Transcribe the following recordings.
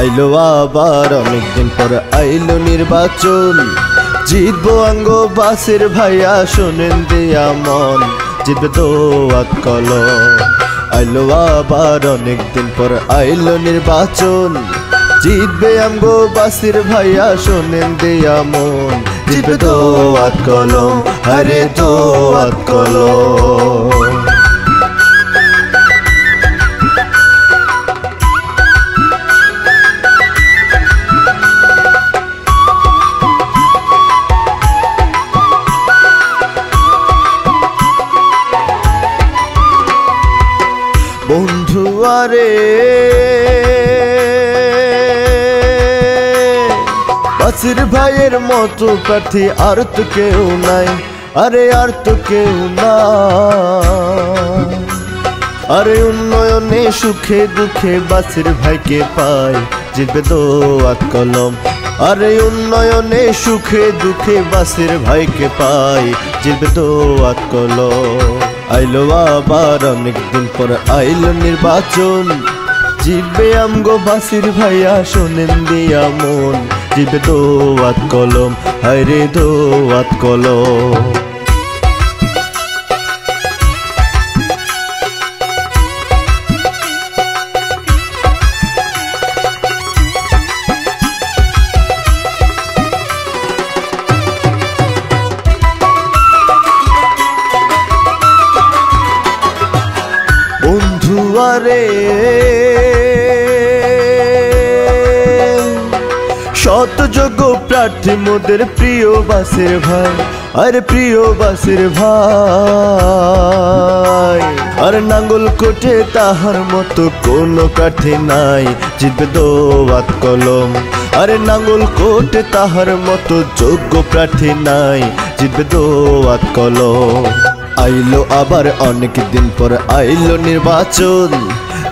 আইলো আবার অনেকদিন পর আইলো নির্বাচন, জিতবো আঙ্গ বাসের ভাইয়া শোনেন দিয়া মন, জিতবে দোয়াত কলম। আইলো আবার অনেকদিন পর আইলো নির্বাচন, জিতবে আমগো বাসের ভাইয়া শোনেন দিয়া মন, জিতবে দোয়াত কলম, আরে দোয়াত কলম। বন্ধু আরে বাসির ভাইয়ের মতো প্রার্থী আর তো কেউ নাই, আরে আর তো কেউ নাই। আরে উন্নয়নে সুখে দুঃখে বাসির ভাইকে পাই, জিতবে দোয়াত কলম। আরে উন্নয়নে সুখে দুঃখে বাসির ভাইকে পাই, জিতবে দোয়াত কলম। আইলো আবার অনেকদিন পর আইলো নির্বাচন, জিতবে আমগো বাসির ভাইয়া শোনেন দিয়া মন, জিতবে দোয়াত কলম, হায়রে দোয়াত কলম। বন্ধু আরে শতযোগ্য প্রার্থী মোদের প্রিয় বাসের ভাই, আরে প্রিয় বাসের ভাই। আর নাঙ্গল কোটে তাহার মতো কোনো প্রার্থী নাই, জিতবে দোয়াত কলম। আরে নাঙ্গল কোটে তাহার মতো যোগ্য প্রার্থী নাই, জিতবে দোয়াত কলম। আইলো আবার অনেক দিন পর আইলো নির্বাচন,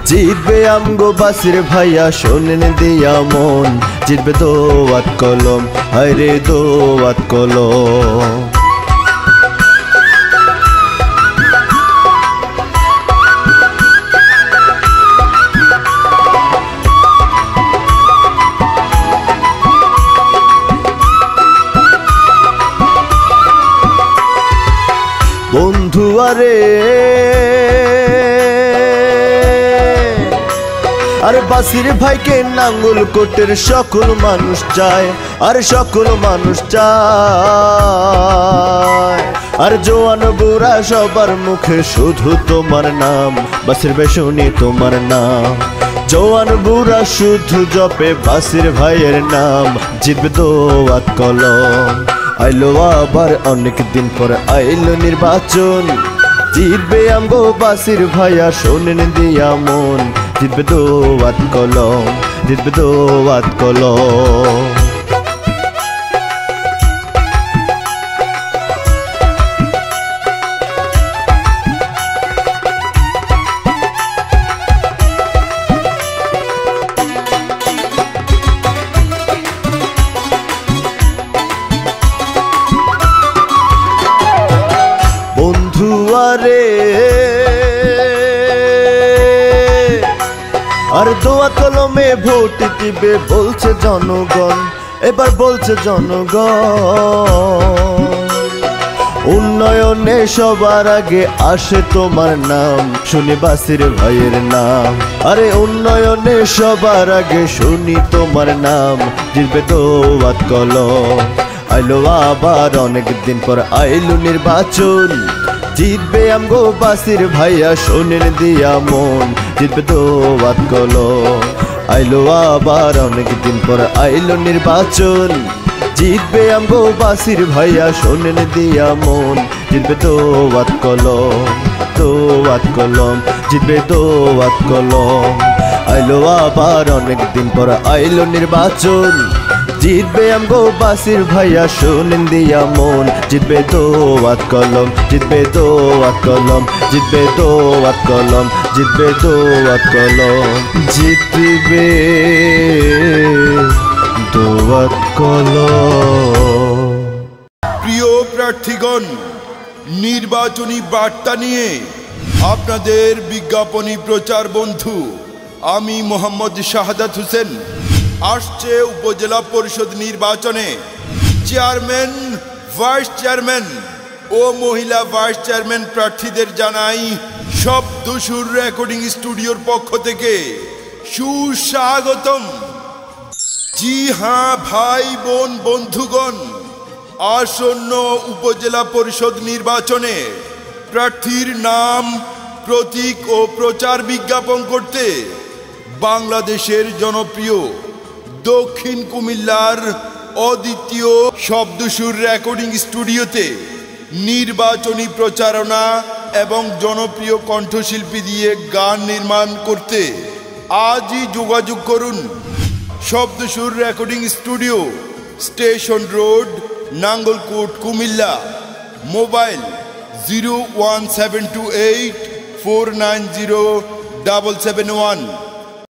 জিতবে আমগো বাসির ভাইয়া শোনেন দিয়া মন, জিতবে দোয়াত কলম, হায়রে দোয়াত কলম। বন্ধু আরে আরে বাসির ভাইকে নাঙ্গল কোটের সকল মানুষ চায়, আরে সকল মানুষ চায়। আর জোয়ান বুড়া সবার মুখে শুধু তোমার নাম, বাসির ভাই শুনি তোমার নাম। জোয়ান বুড়া শুধু জপে বাসির ভাইয়ের নাম, জিতবে দোয়াত কলম। আইলো আবার অনেক দিন পর আইলো নির্বাচন, জিতবে আমগো বাসির ভাইয়া শোনেন দিয়া মন, জিতবে দোয়াত কলম, জিতবে দোয়াত কলম। বন্ধু আরে আর দোয়াত কলমে ভোট দিবে বলছে জনগণ, এবার বলছে জনগণ। উন্নয়নে সবার আগে আসে তোমার নাম, শুনি বাসির ভাইয়ের নাম। আরে উন্নয়নে সবার আগে শুনি তোমার নাম, জিতবে দোয়াত কলম। আইলো আবার অনেক দিন পর আইলো নির্বাচন, জিতবে আমগো বাসির ভাইয়া শোনেন দিয়া মন, জিতবে দোয়াত কলম। আইলো আবার অনেক দিন পর আইলো নির্বাচন, জিতবে আমগো বাসির ভাইয়া শোনেন দিয়া মন, জিতবে দোয়াত কলম, দোয়াত কলম, জিতবে দোয়াত কলম। আইলো আবার অনেক দিন পর আইলো নির্বাচন, জিতবে আমগো বাসির ভাইয়া শোনেন দিয়া মন, জিতবে দোয়াত কলম, জিতবে দোয়াত কলম, জিতবে দোয়াত কলম, জিতবে দোয়াত কলম, জিতবে দোয়াত কলম। প্রিয় প্রার্থীগণ, নির্বাচনী বার্তা নিয়ে আপনাদের বিজ্ঞাপনী প্রচার বন্ধু আমি মোহাম্মদ শাহাদাত হোসেন আসছে উপজেলা পরিষদ নির্বাচনে চেয়ারম্যান, ভাইস চেয়ারম্যান ও মহিলা ভাইস চেয়ারম্যান প্রার্থীদের জানাই শব্দসুর রেকর্ডিং স্টুডিওর পক্ষ থেকে সুস্বাগতম। জি হ্যাঁ ভাই বোন বন্ধুগণ, আসন্ন উপজেলা পরিষদ নির্বাচনে প্রার্থীর নাম, প্রতীক ও প্রচার বিজ্ঞাপন করতে বাংলাদেশের জনপ্রিয় দক্ষিণ কুমিল্লার অদ্বিতীয় শব্দসুর রেকর্ডিং স্টুডিওতে নির্বাচনী প্রচারণা এবং জনপ্রিয় কণ্ঠশিল্পী দিয়ে গান নির্মাণ করতে আজই যোগাযোগ করুন। Shabdasur recording studio, station road, Nangalkot, Comilla. Mobile 01728 490 771।